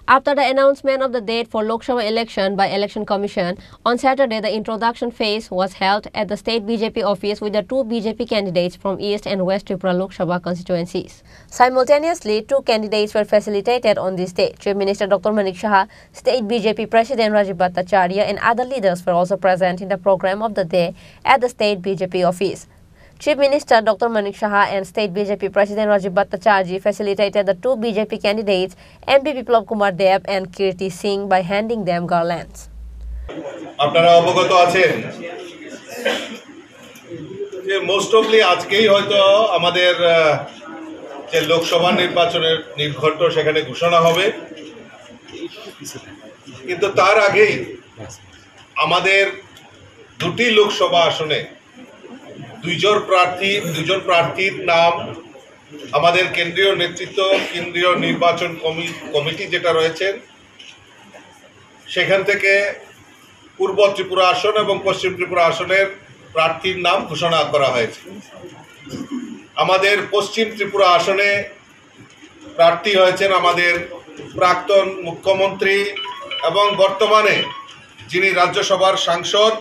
After the announcement of the date for Lok Sabha election by Election Commission, on Saturday the introduction phase was held at the state BJP office with the two BJP candidates from East and West Tripura Lok Sabha constituencies. Simultaneously, two candidates were facilitated on this day. Chief Minister Dr. Manik Saha, State BJP President Rajiv Bhattacharya and other leaders were also present in the program of the day at the state BJP office. Chief Minister Dr. Manik Saha and State BJP President Rajiv Bhattacharya facilitated the two BJP candidates MP Biplab Kumar Deb and Kirti Singh by handing them garlands. আপনারা অবগত আছেন যে mostly আজকেই হয়তো আমাদের যে লোকসভা নির্বাচনের নির্ঘণ্ট সেখানে ঘোষণা হবে, কিন্তু তার আগেই আমাদের দুটি লোকসভা আসনে দুইজন প্রার্থীর নাম আমাদের কেন্দ্রীয় নেতৃত্ব, কেন্দ্রীয় নির্বাচন কমিটি যেটা রয়েছে সেখান থেকে পূর্ব ত্রিপুরা আসন এবং পশ্চিম ত্রিপুরা আসনের প্রার্থীর নাম ঘোষণা করা হয়েছে। আমাদের পশ্চিম ত্রিপুরা আসনে প্রার্থী হয়েছেন আমাদের প্রাক্তন মুখ্যমন্ত্রী এবং বর্তমানে যিনি রাজ্যসভার সাংসদ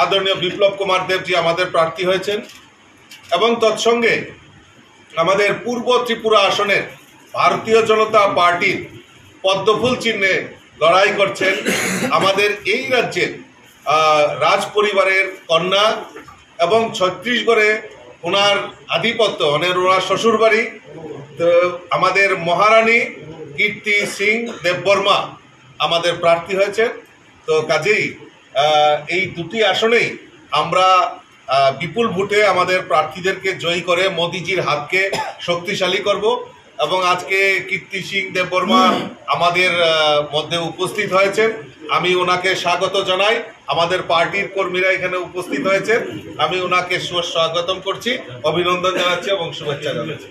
আদরণীয় বিপ্লব কুমার দেবজি আমাদের প্রার্থী হয়েছেন, এবং তৎসঙ্গে আমাদের পূর্ব ত্রিপুরা আসনের ভারতীয় জনতা পার্টির পদ্মফুল চিহ্নে লড়াই করছেন আমাদের এই রাজ্যের রাজ পরিবারের কন্যা এবং ছত্তিশগড়ে ওনার আধিপত্য, ওনার শ্বশুরবাড়ি, তো আমাদের মহারানী কীর্তি সিং দেববর্মা আমাদের প্রার্থী হয়েছেন। তো কাজেই এই দুটি আসনেই আমরা বিপুল ভোটে আমাদের প্রার্থীদেরকে জয়ী করে মোদিজির হাতকে শক্তিশালী করব, এবং আজকে কীর্তি সিং দেববর্মা আমাদের মধ্যে উপস্থিত হয়েছেন। আমি ওনাকে স্বাগত জানাই। আমাদের পার্টির কর্মীরা এখানে উপস্থিত হয়েছেন, আমি ওনাকে স্বাগতম করছি, অভিনন্দন জানাচ্ছি এবং শুভেচ্ছা জানাচ্ছি।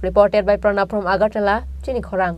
Reported by Pranab from Agartala, Chini Khorang.